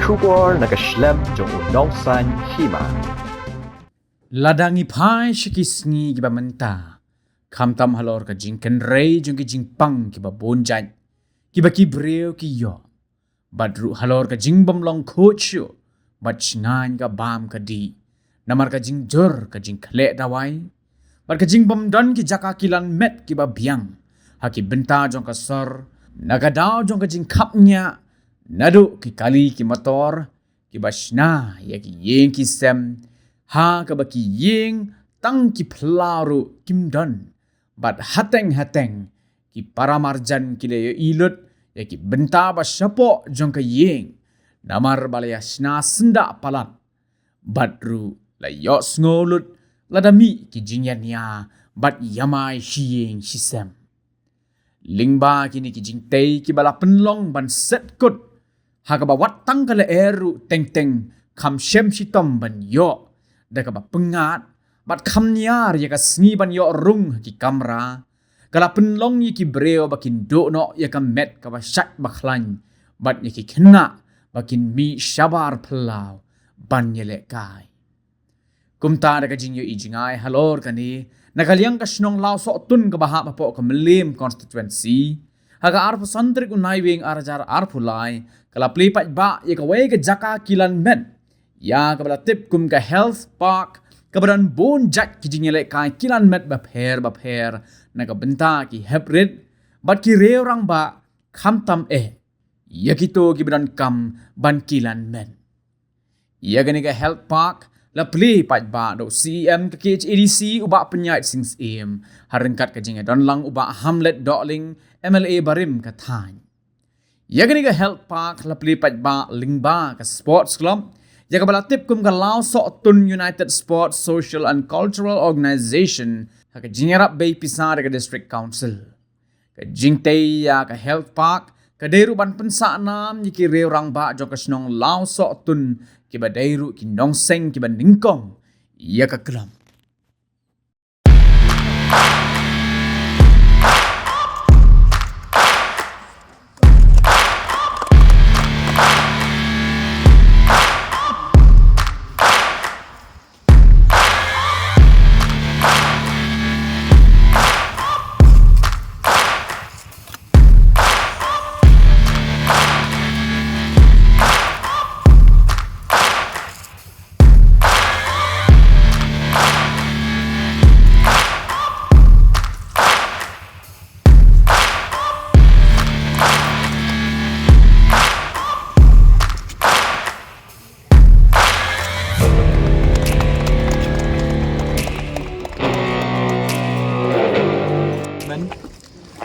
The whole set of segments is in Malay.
Shubor na kashlem jong unongsan hima. Ladangi pai shikisngi kiba menta. Kamtam halor ka jingken rei jong ki jingpang kiba bonjan. Kiba kibreo ki yo. Badru halor ka jingbam long kocho. Bad shingan ka bam ka di. Namar ka jingjor ka jingkle dawai. Bad ka jingbam don ki jaka kilan met kiba biang. Haki benta jong ka sor. Nagadao jong ka jingkapnya. Nadu ki kali ki motor. Kiba shna ya ki yeng ki sem. Ha kabaki yeng tang ki pelaru kim don. Bat hateng ki paramarjan ki leyo ilut ya ki benta ba syapo jong ka yeng. Namar balaya sna senda palat. Badru la yok sngolut ladami ki jinyanya bat yamai hiyeng shisem. Lingba kini ki jingtei ki bala penlong ban set kut. Ha kaba wat tang kala eru teng kam shem shitom ban yok. Da kaba pengat bat kamnyar ya ka sngi ban yo rung ki kamera kala penlong yi ki breo bakin do no ya ka met ka ba shat bakhlan bat ya ki kena bakin mi shabar pelau ban yele kai kumta da ka jing yo ijingai halor kani nakaliang ka snong lao so tun ka baha po ka melim constituency haga arpu santrik unai wing arajar arpu lai kala plipat ba ya ka we ka jaka kilan met ya ka bala tip kum ka health park kabadan bon jat ki jingele kai kilan met ba pher na ka benta ki hybrid bat ki reurang ba khamtam ya kito ki badan kam ban kilan met ya gani ka health park la pli pat ba do CM ka KHADC uba penyait sings em harengkat ka jinge don lang uba hamlet doling MLA barim ka than ya gani ka health park la pli pat ba lingba ka sports club ya kabala tip kum ka lao so tun United Sports Social and Cultural Organization ha ka jingerap bay pisa ka district council ka jingtay ya ka health park ka dairu ban pensa nam yi ki reurang ba jo ka snong lao so tun ki ba dairu ki nong seng ki ba ningkong ya ka klam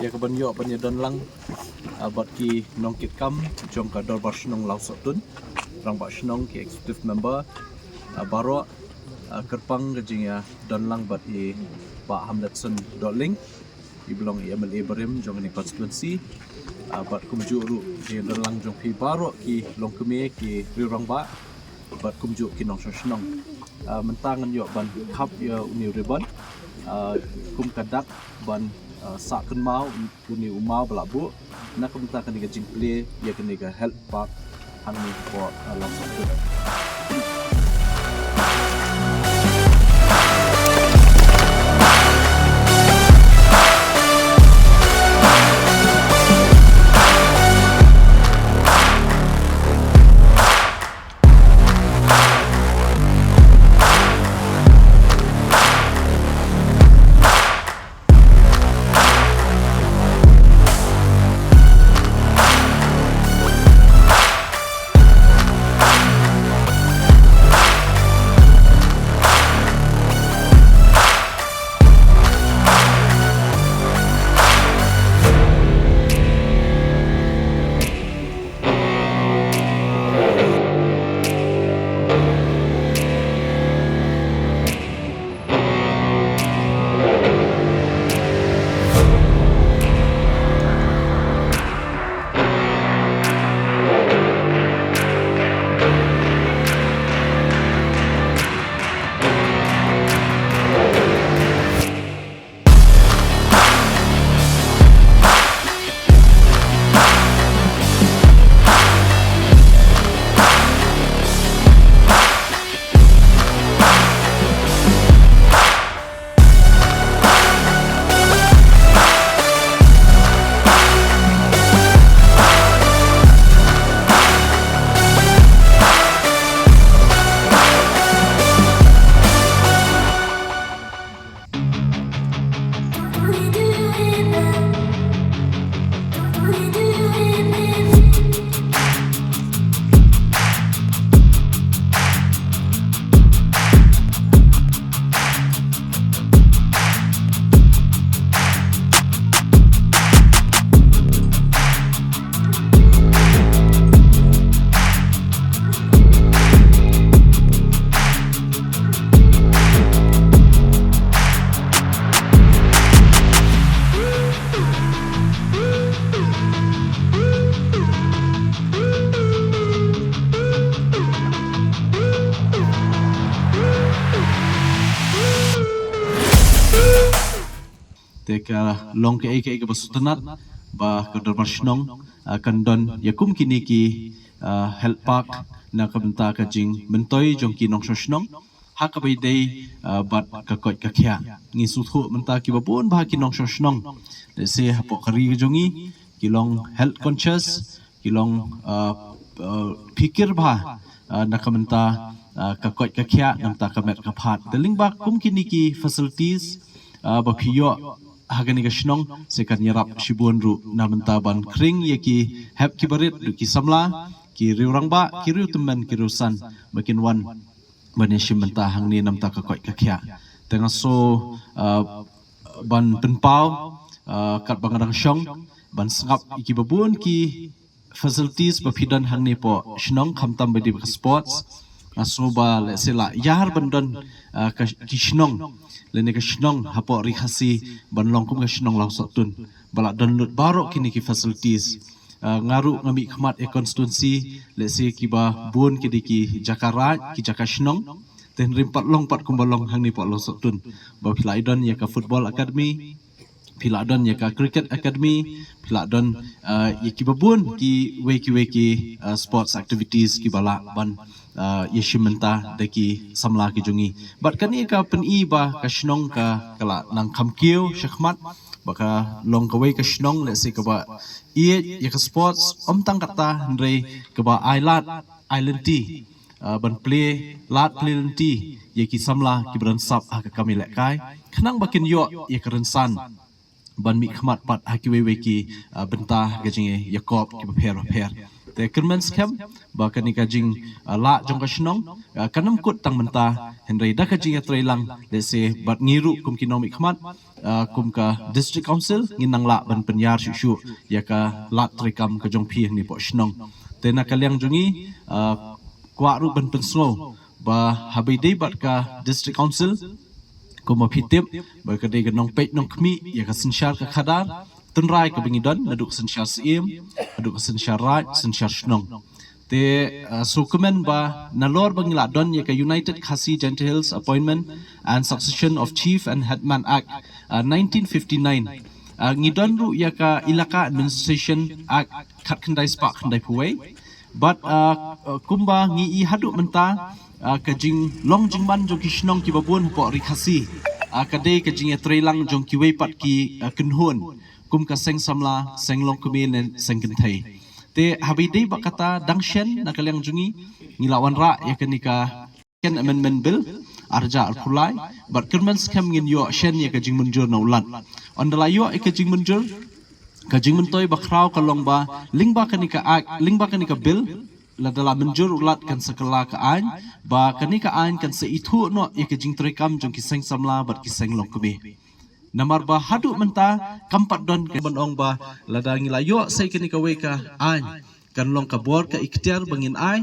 ya ka banyo panya don lang bat ki nong kit kam jong ka dor bar snong lau sotun rang ba snong ki executive member baro kerpang gajing ya don lang bat i ba hamletson doling i belong i MLA barim jong ni constituency bat kumju ru ki don lang jong pi baro ki long keme ki rirang ba bat kumju ki nong snong mentangan yo ban kap ya uni ribbon kum kadak ban sakun mau uni umau belabu nak kita kan diga jingple ya kan diga help park hangi for long sotun te ka long ke ke basutanat ba ka darbar shnong kan don yakum kini ki health park na kabenta ka jing mentoi jong ki nong shnong ha ka bai dei bat ka kot ka khya ngi su thu menta ki babun ba ki nong shnong le se ha po khari jongi ki long health conscious ki long pikir ba na kabenta ka kot ka khya namta ka met ka phat teling ba kum kini ki facilities ba phiyo hagani ka shnong se kan yarap shibun ru namenta ban kring ye ki hep ki barit du ki samla ki riurang ba ki riu temen ki rusan makin wan bani shimenta hangni namta ka koi ka khya tengah so ban penpau kat bangarang syong ban sengap iki babun ki facilities bafidan hangni po shnong khamtam bedi ka sports aso ba le sela yar bandon ka ki shnong lene ka shnong hapo ri khasi ban longkum ka shnong law satun bala don lut baro kini ki facilities ngaru ngami khmat e constituency le se ki ba bun ki diki jakara ki jakashnong ten rimpat long pat kumbalong hangni po law satun ba philai don ya ka football academy philadon ya ka cricket academy philadon ya ki babun ki weki sports activities ki bala ban yeshimenta deki samla ki jungi bat kani ka pen I ba ka shnong ka kala nang khamkiu shakhmat baka long ka wei ka shnong le se ka ba ya ka sports tang kata ndrei ka ba island t ban play lat play t ye ki samla ki bran sap ha ka kami le kai khnang bakin yo ye ka rensan ban mi khmat pat hakiwe ki benta gajinge yakob ki pher te kermens kem ba kani ka jing la jong ka shnong kanam kut tang menta henry da ka jing trailang le se bat ngiru kum ki nomi khmat kum ka district council nginang la ban penyar shu ya ka lat trikam ka jong phi ni po shnong te na kalyang jongi kwa ru ban penslo ba habai dei bat ka district council kuma pitip berkadai ke nong pek nong kmi ya ka sensyar ka khadar tunrai ka bingidon naduk sensyar sim naduk sensyar raj sensyar shnong te sukumen ba nalor bangila don ya ka United Khasi Gentiles Appointment and Succession of Chief and Headman Act 1959 ngidon ru ya ka ilaka administration act khat khandai spak khandai puwei but kumba ngi I haduk menta ka jing long jing ban jong ki shnong ki babun po ri khasi ka de ka jing trailang jong ki wei pat ki kunhun kum ka seng samla seng long kumil nen seng kenthai te habi de ba kata dangshen na kalyang jungi ngilawan ra ya kenika ken amendment bill arja al khulai but kerman scam ngin yo shen ya ka jing munjur na ulan ondala yo ka jing munjur ka jing muntoy ba kraw ka long ba lingba kanika bill la dalam menjur ulat kan sekala ka an ba kanika an kan se itu no ya ke jing trekam jong kiseng samla bat kiseng long kebe namar ba hadu menta kampat don ke bonong ba lada ngila yo sai kanika we ka an kan long ka bor ka ikhtiar bangin ai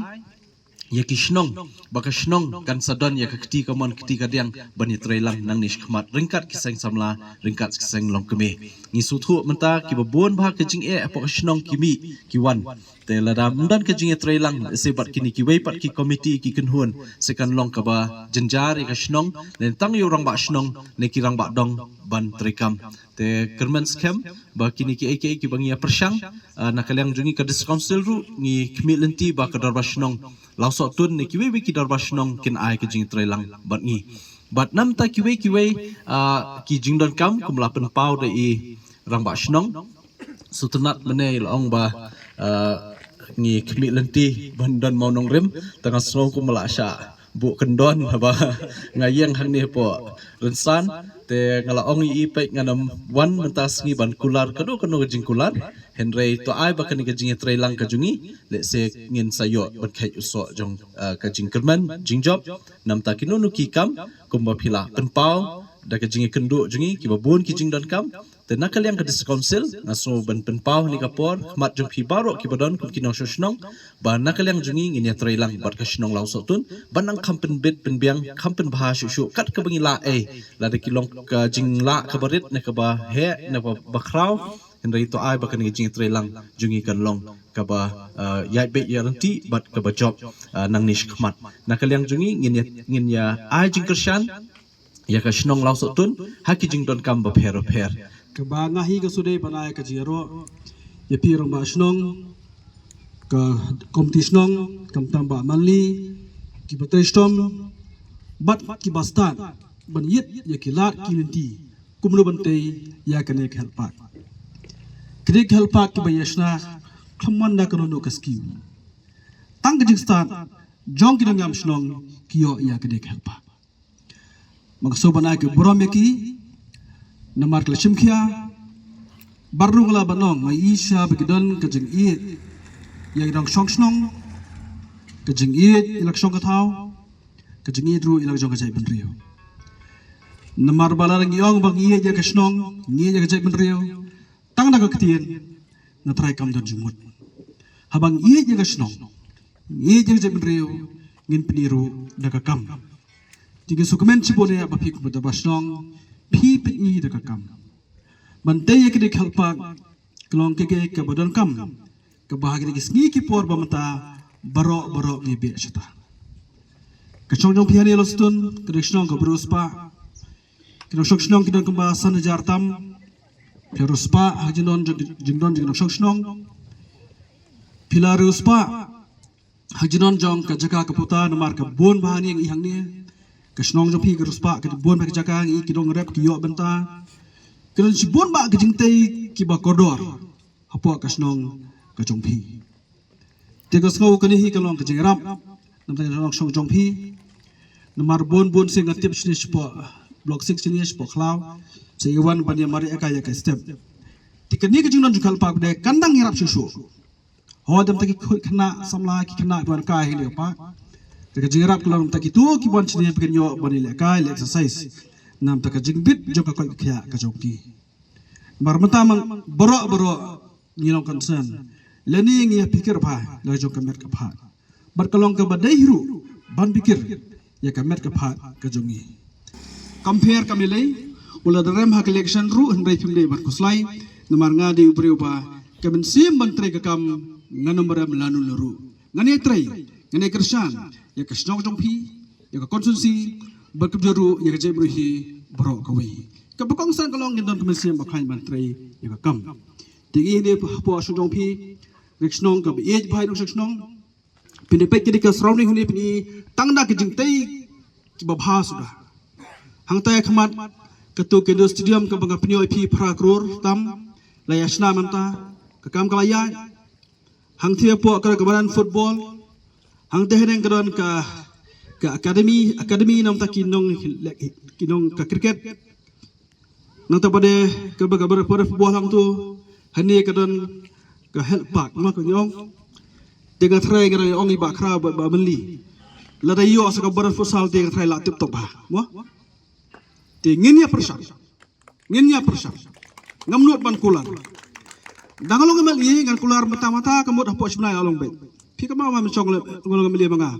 ya kishnong baka shnong kan sadon ya ka kti ka mon kti ka diang bani trailang nang nish khmat ringkat kiseng samla ringkat kiseng long kebe ngi suthu menta ki babon ba ka jing apo shnong kimi ki wan te ladam dan ke jinge trailang se bat kini ki wei pat ki committee ki kunhun se kan long ka ba jenjar ka shnong len tang yo rang ba shnong ne ki rang ba dong ban trekam te kerman scam ba kini ki aka ki bangia persyang na kalyang jungi ka dis council ru ni kmi lenti ba ka dar ba shnong lauso tun ne ki wei ki dar ba shnong kin ai ka jinge trailang bat ngi bat nam ta ki wei ki jingdon kam kumla pen pau de I rang ba shnong sutunat mene long ba ngi kmi lenti bandan mau nong rem tengah snow ku malasha bu kendon ba ngayeng hang ni po rensan te ngala ong I pe nganam wan mentas ngi ban kular kado jing kular henry to ai ba kani jing trailang ka jungi le se ngin sayo ban khai uso jong ka jing kerman jing job nam ta kinunu ki kam kumba phila penpau da ka jing kendu jungi ki babun ki jing don kam te nakal yang ka dis council ngaso ban penpau ni kapor mat jong phi baro ki badon kum kinong shnong ba nakal yang jungi ngin ya trailang bat ka shnong law sotun banang kampen bit penbiang kampen bha shu kat ka bangila la de kilong ka jing la ka barit ne ka ba he ne ba kraw henry to ai ba kan jing trailang jungi kan long ka ba yai be yaranti bat ka ba job nang nish khmat nakal yang jungi ngin ya ai jing kershan ya ka shnong law sotun haki jing don kam ba pher ke bangahi ke sudai panai ke jiro ya pirang ba snong ke komtisnong kam tamba manli ki batestom bat ki bastan ban yit ya kilat kilinti kumlo bantei ya kane helpak krik helpak ki bayashna khamanda kanono kaski tang ke jingstan jong ki ngam snong kiyo ya kane helpak magso banai ke boromeki namar klashim khia barrungla banong mai isha begidon ke jing i ya idang song snong ke jing i ilak song kathau ke jing i dru ilak jong jai benrio namar balarang yong bang i ya ke snong ni ya ke jai benrio tang na ka ktien na trai kam don jumut habang i ya ke snong ni ya ke jai benrio ngin peniru da ka kam tiga sukumen cipone apa pik buta basnong pi pi da ka kam bantai ke dik helpak kelong ke badan kam ke bahagi ke sngi ki por bamata baro ni be chata ke chong jong piani lostun ke snong ke bruspa ke shok snong ki don ke ba san jar tam ke ruspa hajinon jingdon jing shok snong pilar ruspa hajinon jong ke jaka ke puta namar ke bon bahani yang ihang ni ke snong jong pi ke ruspa ke bon ba ke jaka ngi ki dong rep ki yo benta kerana si bon ba ke jingtai ki ba kodor hapo ka snong ka jongpi te ka sngo ka ni hi ka long ka jingrap nam ta long song jongpi namar bon sing atip sini spo block 6 sini spo klaw se iwan ban ya mari aka ya ka step ti ka ni ka jingnon jukal pa de kandang hirap susu ho dam ta ki khna samla ki khna ban ka hi le pa te ka jingrap long ta ki tu ki bon sini pe nyo ban le ka exercise nam ta ka jingbit jong ka khya ka jongki mar matamang boro ngilong concern leni ngi pikir pa la jong ka met ka pha bar kalong ka badai hiru ban pikir ya ka met ka pha ka jongi compare kamilei ula darem hak election ru hendai phimde bar kuslai namar nga di ubre upa ka ben sim bantre ka kam nganomara melanu luru ngani trai ngani kersan ya ka snong jongpi ya ka konsensi berkejaru ya kejai beruhi berok kawai. Kepekong san kalong gendon kemensiam bakhain bantrai ya kam. Tinggi ini po asujong pi riksnong ka biej bahai dong riksnong. Pinipek kini ka surrounding huni pini tangda ke jingtai ki babha sudah. Hang tay khamat ketu kendo stadium ka banga pini pi pra kror tam layasna manta ka kam kalaya. Hang thia po ka kabaran football. Hang teh neng kadon ka akademi nam ta kinong ka cricket nang ta pade ka baga ber football hang tu hani ka don ka help park ma ko nyong tega thrai ga ong i ba khra ba menli la da yo sa ka ber futsal tega thrai la tip top ba mo te ngin ya persang ngamnut ban kular dangalong mel i ngan kular mata-mata kamut hapo sibnai along bet pi ka ma chong le ngolong meli manga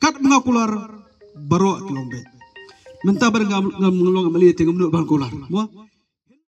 kat mga kular baro kilombe menta bar ngam ngolong meli te ngamnut ban kular mo